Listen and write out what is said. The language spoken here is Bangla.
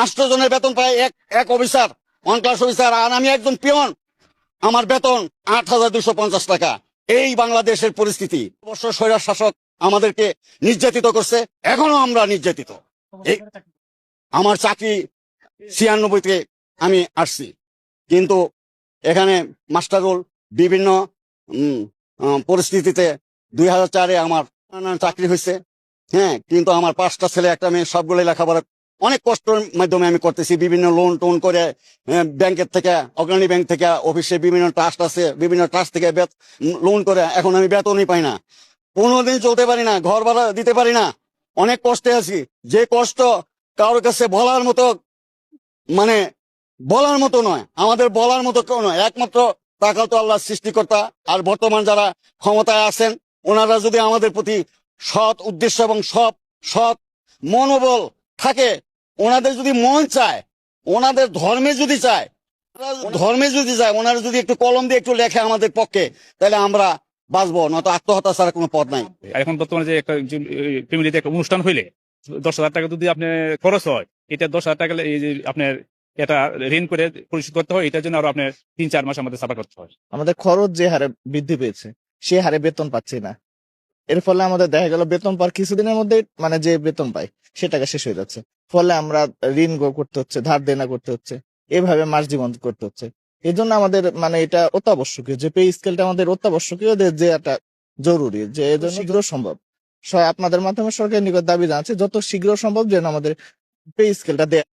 8 জনের বেতন পায় এক অফিসার, 1 ক্লাস অফিসার, আর আমি একজন পিয়ন, আমার বেতন 8,250 টাকা। এই বাংলাদেশের পরিস্থিতি। অবশ্য স্বৈরার শাসক আমাদেরকে নির্যাতিত করছে, এখনো আমরা নির্যাতিত। আমার চাকরি 96-তে আমি আসছি, কিন্তু এখানে মাস্টারুল বিভিন্ন পরিস্থিতিতে 2004-এ আমার চাকরি হয়েছে। হ্যাঁ, কিন্তু আমার 5টা ছেলে 1টা মেয়ে, সবগুলোই লেখাপড়া অনেক কষ্টের মাধ্যমে আমি করতেছি। বিভিন্ন লোন টোন করে ব্যাংকের থেকে, অগ্রণী ব্যাংক থেকে, অফিসে বিভিন্ন ট্রাস্ট আছে, বিভিন্ন ট্রাস্ট থেকে লোন করে এখন আমি বেতনই পাই না। 15 দিন চলতে পারি না, ঘর ভাড়া দিতে পারি না, অনেক কষ্টে আছি। যে কষ্ট কারোর কাছে বলার মতো, মানে বলার মতো নয়, আমাদের বলার মতো কেউ নয়। একমাত্র তাকাল তো আল্লাহ সৃষ্টিকর্তা। আর বর্তমান যারা ক্ষমতায় আছেন, ওনারা যদি আমাদের প্রতি সৎ উদ্দেশ্য এবং সৎ মনোবল থাকে, ওনাদের যদি মন চায়, ওনাদের ধর্মে যদি চায়, ওনারা যদি একটু কলম দিয়ে একটু লেখে আমাদের পক্ষে, তাহলে আমরা বাঁচবো, নয়তো আত্মহত্যা ছাড়া কোনো পথ নাই। এখন বর্তমানে যে একটা ফ্যামিলিতে একটা অনুষ্ঠান হইলে 10,000 টাকা যদি আপনার খরচ হয়, এটা 10,000 টাকা এই যে আপনার এটা ঋণ করে পরিশোধ করতে হয়, এটার জন্য আরো আপনার 3-4 মাস আমাদের সাফার করতে হয়। আমাদের খরচ যে হারে বৃদ্ধি পেয়েছে, সে হারে বেতন পাচ্ছি না। এর ফলে আমাদের দেখা গেল বেতন পাওয়ার কিছুদিনের মধ্যে মানে যে বেতন পাই সে টাকা শেষ হয়ে যাচ্ছে। ফলে আমরা ঋণ করতে হচ্ছে, ধার দেনা করতে হচ্ছে, এভাবে মাস জীবন করতে হচ্ছে। এই জন্য আমাদের মানে এটা অত্যাবশ্যকীয় যে পে স্কেলটা আমাদের অত্যাবশ্যকীয়, যে একটা জরুরি, যে এজন্য শীঘ্র সম্ভব আপনাদের মাধ্যমে সরকারের নিকট দাবি জানাচ্ছে যত শীঘ্র সম্ভব যেন আমাদের পে স্কেলটা দেয়।